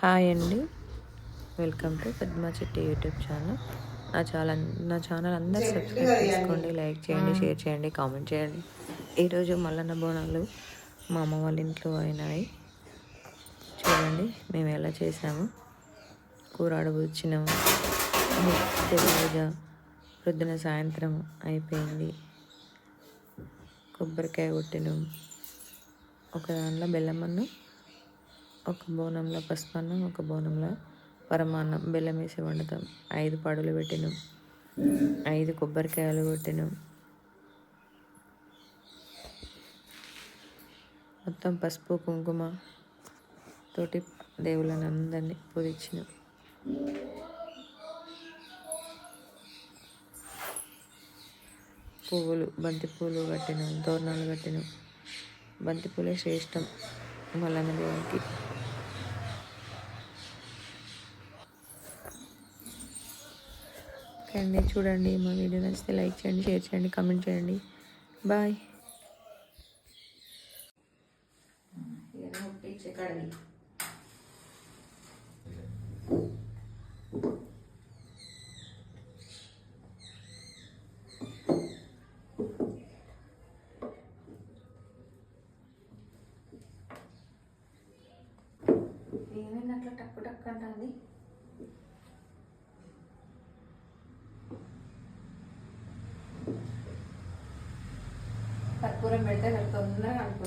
Hi అండి. Welcome to Padma చిట్టి YouTube channel. నా ఛానల్ అందరూ సబ్స్క్రైబ్ చేసుకోండి, లైక్ చేయండి, షేర్ చేయండి, కామెంట్ చేయండి. ఈరోజు మల్లన్న బోనాలు మా అమ్మ వాళ్ళ ఇంట్లో అయినాయి. చూడండి మేము ఎలా చేసాము. కూర అడబుచ్చినాము, పూజ పొద్దున సాయంత్రం అయిపోయింది. కొబ్బరికాయ కొట్టినాం, ఒక దాంట్లో బెల్లమన్నం, ఒక బోనంలో పసుపన్నం, ఒక బోనంలో పరమాన్నం బెల్లం వేసి వండుతాం. 5 పడులు పెట్టినాం, 5 కొబ్బరికాయలు కొట్టినాం. మొత్తం పసుపు కుంకుమ తోటి దేవుళ్ళని అందరినీ పూజించినాం. పువ్వులు, బంతి పూలు కట్టినాం, తోరణాలు కట్టినాం. బంతి పూలే శ్రేష్టం మల్లన్న దేవునికి. అండి చూడండి, మా వీడియో నచ్చితే లైక్ చేయండి, షేర్ చేయండి, కామెంట్ చేయండి. బాయ్. ఏమైంది అట్లా టక్కు టక్కు అంటుంది? కర్పూరం పెడితే తొందరగా